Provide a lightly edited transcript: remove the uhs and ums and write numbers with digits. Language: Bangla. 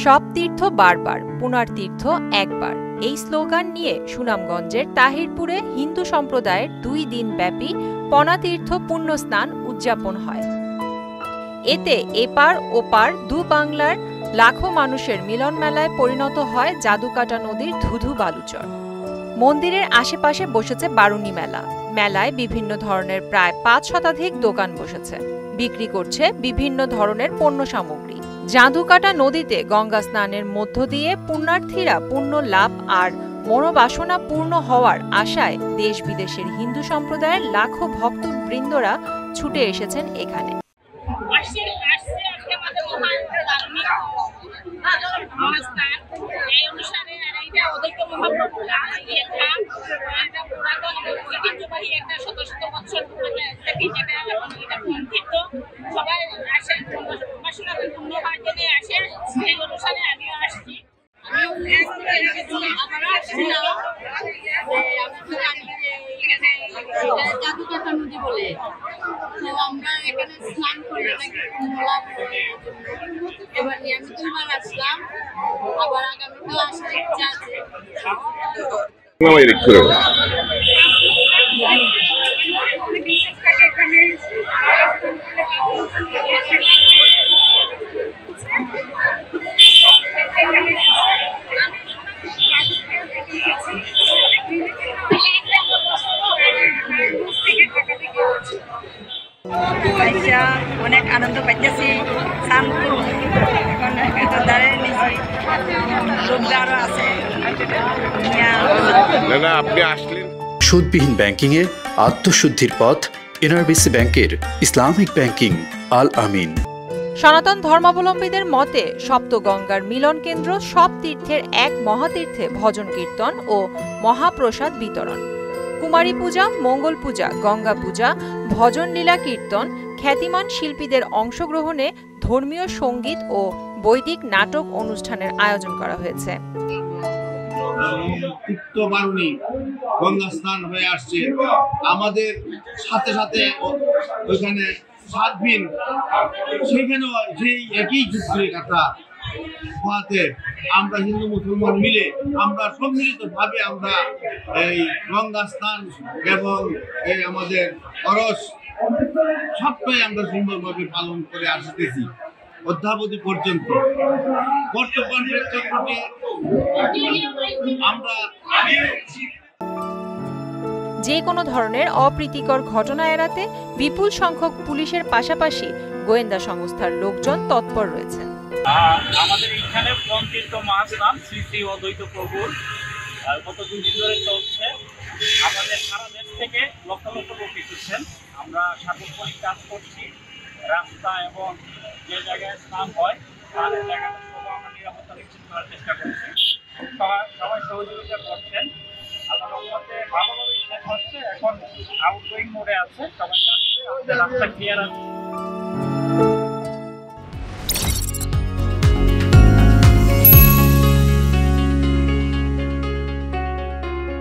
সব তীর্থ বারবার, পুনার তীর্থ একবার, এই স্লোগান নিয়ে সুনামগঞ্জের তাহিরপুরে হিন্দু সম্প্রদায়ের 2 দিন ব্যাপী পনাতীর্থ পুণ্যস্নান উদযাপন হয়। এতে এপার ওপার দু বাংলার লাখো মানুষের মিলন মেলায় পরিণত হয় জাদুকাটা নদীর ধুধু বালুচর। মন্দিরের আশেপাশে বসেছে বারুণী মেলা। মেলায় বিভিন্ন ধরনের প্রায় 5 শতাধিক দোকান বসেছে, বিক্রি করছে বিভিন্ন ধরনের পণ্য সামগ্রী। জাদুকাটা নদীতে গঙ্গা স্নানের মধ্য দিয়ে পুণ্যার্থীরা পুণ্য লাভ আর মনোবাসনা পূর্ণ হওয়ার আশায় দেশ বিদেশের হিন্দু সম্প্রদায়ের লাখো ভক্তবৃন্দরা ছুটে এসেছেন এখানে। জাদুকাটা নদী বলে তো আমরা এখানে স্নান করি এবার আমি 2বার আসলাম, আবার আগামীকাল আসার ইচ্ছা আছে। অনেক আনন্দ পাইতেছি, আপনি আসলেন। সুদবিহীন ব্যাংকিং এ আত্মশুদ্ধির পথ এনআরবিসি ব্যাংকের ইসলামিক ব্যাংকিং আল আমিন। সনাতন ধর্মাবলম্বীদের মতে সপ্তগঙ্গার মিলন কেন্দ্র সব তীর্থের এক মহাতীর্থে ভজন কীর্তন ও মহাপ্রসাদ বিতরণ। কুমারী পূজা, মঙ্গল পূজা, গঙ্গা পূজা, ভজন লীলা কীর্তন, খ্যাতিমান শিল্পীদের অংশগ্রহণে ধর্মীয় সঙ্গীত ও বৈদিক নাটক অনুষ্ঠানের আয়োজন করা হয়েছে। গঙ্গা স্নান হয়ে আসছে, আমাদের সাথে সাথে ওইখানে সাতদিন সেখানেও সেই একই যুক্তির কথা হওয়াতে আমরা হিন্দু মুসলমান মিলে আমরা সম্মিলিত ভাবে আমরা এই গঙ্গা স্নান এবং এই আমাদের অরস সবটাই আমরা সুন্দরভাবে পালন করে আসতেছি অদ্যাবধি পর্যন্ত। বর্তমান প্রেক্ষাপটে আমরা যে কোনো ধরনের অপ্রীতিকর ঘটনা এড়াতে বিপুল সংখ্যক পুলিশের পাশাপাশি গোয়েন্দা সংস্থার লোকজন তৎপর রয়েছেন। আমাদের এখানে পঞ্চীর্থ মহাস্নান শ্রী শ্রী অদ্বৈত প্রভুর গত 2 দিন ধরে চলছে। আমাদের সারা দেশ থেকে লক্ষ লক্ষ লোক এসেছেন। আমরা সার্বক্ষণিক কাজ করছি, রাস্তা এবং যে জায়গায় স্নান হয় তার জায়গাটা সব আমরা নিরাপত্তা নিশ্চিত করার চেষ্টা করছি। সবাই সহযোগিতা করছেন। আল্লাহর রহমতে ভালোভাবেই শেষ হচ্ছে। এখন আউটগোয়িং মোডে আছে, সবাই যাচ্ছে, রাস্তা ক্লিয়ার আছে।